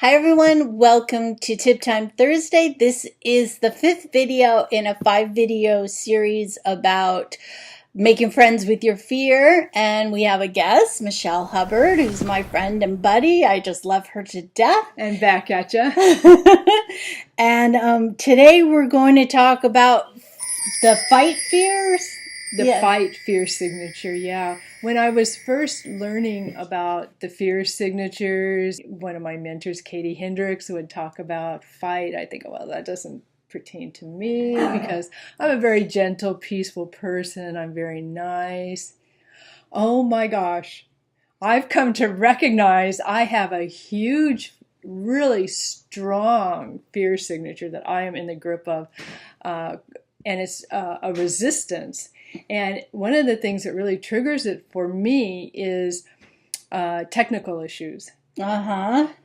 Hi everyone, welcome to Tip Time Thursday. This is the 5th video in a 5-video series about making friends with your fear. And we have a guest, Michelle Hubbard, who's my friend and buddy. I just love her to death. And back at ya. And today we're going to talk about the fight fears. The fight fear signature, yeah. When I was first learning about the fear signatures, one of my mentors, Katie Hendricks, would talk about fight. I think, well, that doesn't pertain to me because I'm a very gentle, peaceful person. I'm very nice. Oh my gosh. I've come to recognize I have a huge, really strong fear signature that I am in the grip of. And it's a resistance. And one of the things that really triggers it for me is technical issues.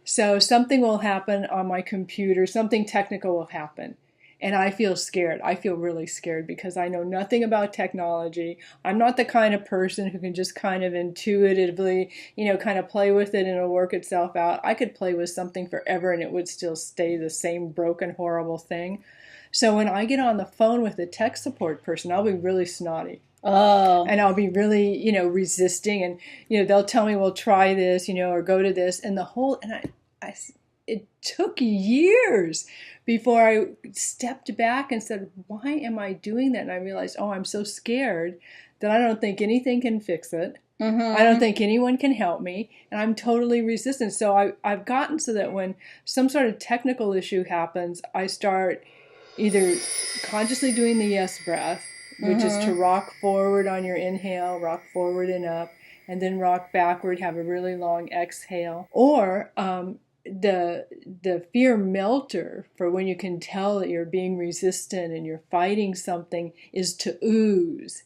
So something will happen on my computer, something technical will happen. And I feel scared. I feel really scared because I know nothing about technology. I'm not the kind of person who can just kind of intuitively, kind of play with it and it'll work itself out. I could play with something forever and it would still stay the same broken, horrible thing. So when I get on the phone with a tech support person, I'll be really snotty. Oh. And I'll be really, resisting. And, they'll tell me, well, try this, or go to this. And it took years before I stepped back and said, why am I doing that? And I realized, I'm so scared that I don't think anything can fix it. I don't think anyone can help me. And I'm totally resistant. So I've gotten so that when some sort of technical issue happens, I start either consciously doing the yes breath, which is to rock forward on your inhale, rock forward and up, and then rock backward, have a really long exhale. Or the fear melter for when you can tell that you're being resistant and you're fighting something is to ooze.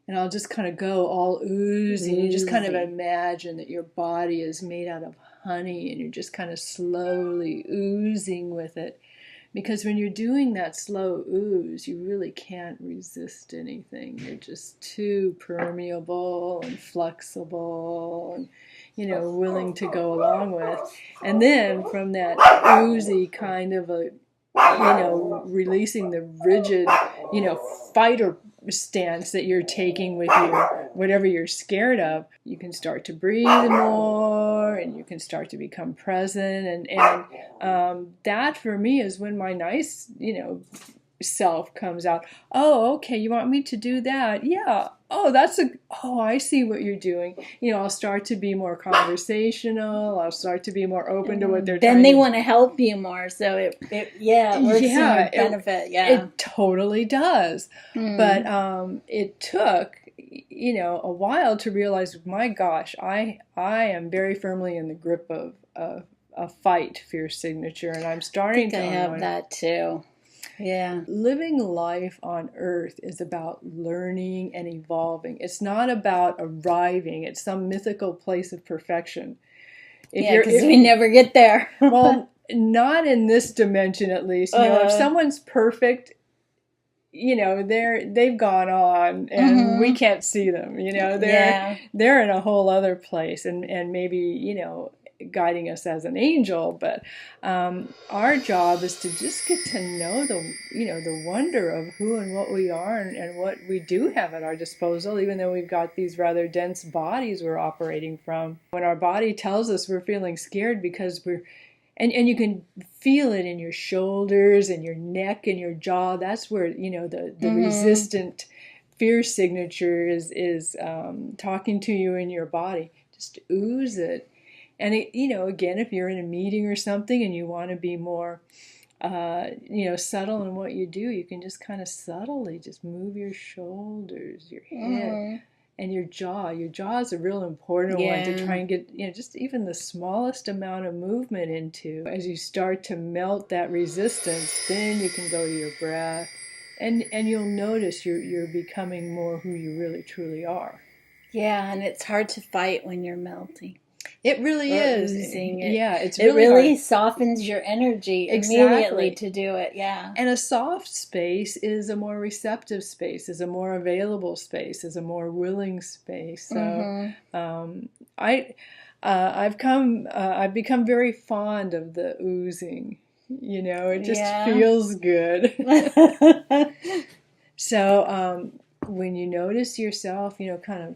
And I'll just kind of go all oozy. You just kind of imagine that your body is made out of honey and you're just kind of slowly oozing with it. Because when you're doing that slow ooze, you really can't resist anything. You're just too permeable and flexible and, willing to go along with. And then from that oozy kind of releasing the rigid, fighter stance that you're taking with your whatever you're scared of, you can start to breathe more and you can start to become present and that for me is when my nice self comes out. Oh, okay, you want me to do that? Yeah. I see what you're doing. I'll start to be more conversational. I'll start to be more open to what they're then trying they to want to help you more, so it works in your benefit. It totally does. But it took a while to realize, my gosh, I am very firmly in the grip of a fight fear signature, and I'm starting to. I have that too. Yeah. Living life on Earth is about learning and evolving. It's not about arriving at some mythical place of perfection. Because we never get there. Well, not in this dimension, at least. If someone's perfect, they've gone on, and we can't see them. They're in a whole other place, and maybe guiding us as an angel, but our job is to just get to know the wonder of who and what we are and what we do have at our disposal, even though we've got these rather dense bodies we're operating from. When our body tells us we're feeling scared because and you can feel it in your shoulders and your neck and your jaw, that's where the resistant fear signature is talking to you in your body. Just ooze it. And, again, if you're in a meeting or something and you want to be more, subtle in what you do, you can just kind of subtly just move your shoulders, your head, and your jaw. Your jaw is a real important one to try and get, just even the smallest amount of movement into. As you start to melt that resistance, then you can go to your breath. And you'll notice you're becoming more who you really, truly are. Yeah, and it's hard to fight when you're melting. It really is. It really softens your energy immediately to do it. Yeah. And a soft space is a more receptive space, is a more available space, is a more willing space. So I've become very fond of the oozing. It just Yeah. feels good. So when you notice yourself, kind of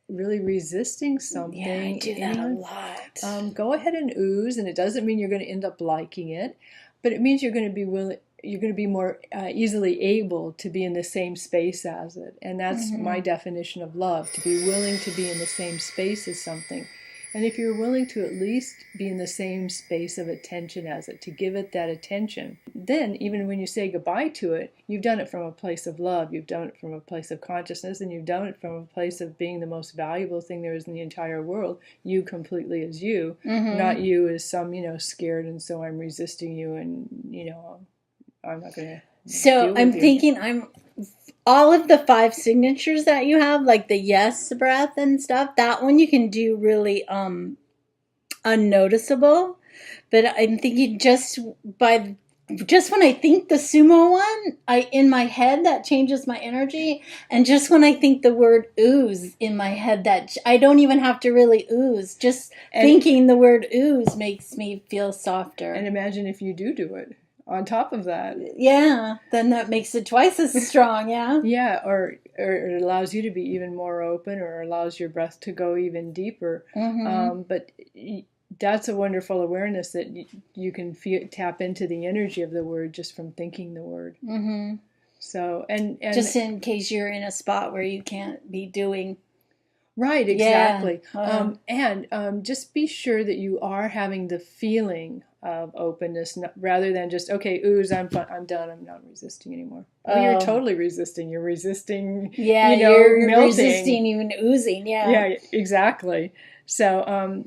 really resisting something, Yeah, I do that a lot. go ahead and ooze, and it doesn't mean you're going to end up liking it, but it means you're going to be willing. You're going to be more easily able to be in the same space as it. And that's my definition of love, to be willing to be in the same space as something. And if you're willing to at least be in the same space of attention as it, to give it that attention, then even when you say goodbye to it, you've done it from a place of love, you've done it from a place of consciousness, and you've done it from a place of being the most valuable thing there is in the entire world, you completely as you, not you as some, scared, and so I'm resisting you, and, I'm not going to. So I'm thinking all of the 5 signatures that you have, like the yes breath and stuff, that one you can do really unnoticeable. But I'm thinking just when I think the sumo one, in my head that changes my energy, and just when I think the word ooze in my head, that I don't even have to really ooze. Just thinking the word ooze makes me feel softer. And imagine if you do it. On top of that, then that makes it twice as strong. Or it allows you to be even more open, or allows your breath to go even deeper. But that's a wonderful awareness that you can tap into the energy of the word just from thinking the word. So and just in case you're in a spot where you can't be doing. Right, exactly. And just be sure that you are having the feeling of openness, rather than just, okay, ooze, I'm done, I'm not resisting anymore. Oh, you're totally resisting. You're resisting, you're melting. Resisting even oozing, Yeah, exactly. So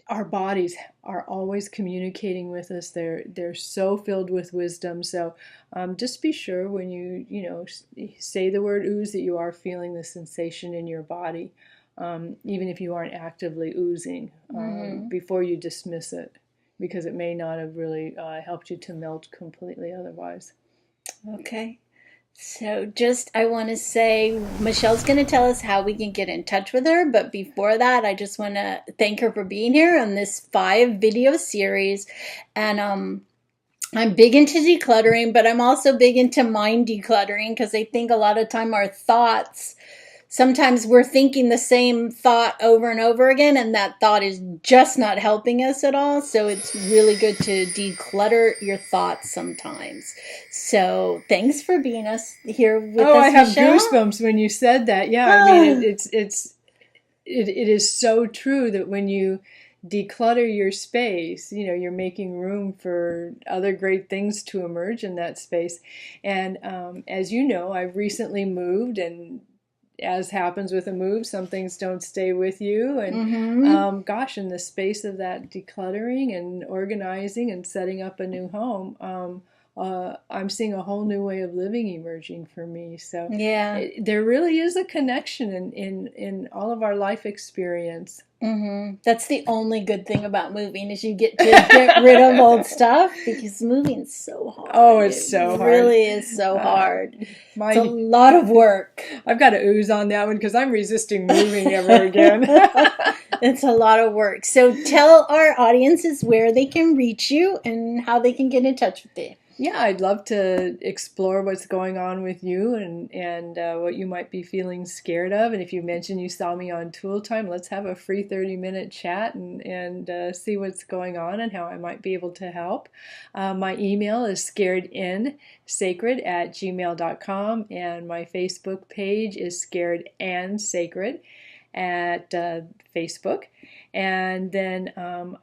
our bodies are always communicating with us. They're so filled with wisdom. So just be sure when you say the word ooze that you are feeling the sensation in your body, even if you aren't actively oozing, before you dismiss it, because it may not have really helped you to melt completely otherwise. Okay. So I want to say, Michelle's going to tell us how we can get in touch with her. But before that, I just want to thank her for being here on this 5-video series. And I'm big into decluttering, but I'm also big into mind decluttering, because I think a lot of time our thoughts, sometimes we're thinking the same thought over and over again, and that thought is just not helping us at all. So it's really good to declutter your thoughts sometimes. So thanks for being here with us, I have Michelle. goosebumps when you said that. Yeah, I mean, it is so true that when you declutter your space, you're making room for other great things to emerge in that space. And as you know, I've recently moved, and as happens with a move, some things don't stay with you. And gosh, in the space of that decluttering and organizing and setting up a new home, I'm seeing a whole new way of living emerging for me. So there really is a connection in all of our life experience. That's the only good thing about moving, is you get to get rid of old stuff, because moving is so hard. Oh, it's so hard. It really is so hard. It's a lot of work. I've got to ooze on that one, because I'm resisting moving ever again. It's a lot of work. So tell our audiences where they can reach you and how they can get in touch with you. Yeah, I'd love to explore what's going on with you, and what you might be feeling scared of. And if you mention you saw me on Tool Time, let's have a free 30-minute chat and see what's going on and how I might be able to help. My email is scaredNsacred@gmail.com, and my Facebook page is scaredNsacred at Facebook. And then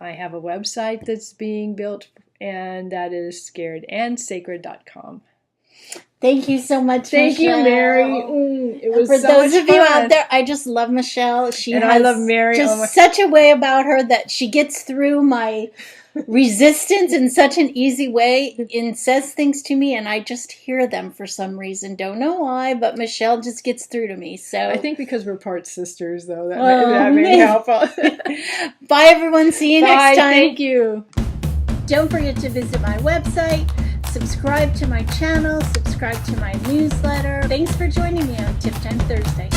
I have a website that's being built, and that is scaredNsacred.com. Thank you so much, Thank Michelle. you, Mary. It was For so those much of you fun. out there, I just love Michelle. I love Mary. Just such a way about her that she gets through my resistance in such an easy way, and says things to me, and I just hear them for some reason. Don't know why, but Michelle just gets through to me. So I think because we're part sisters, though, that may help. Bye, everyone. See you next time. Thank you. Don't forget to visit my website, subscribe to my channel, subscribe to my newsletter. Thanks for joining me on Tip Time Thursday.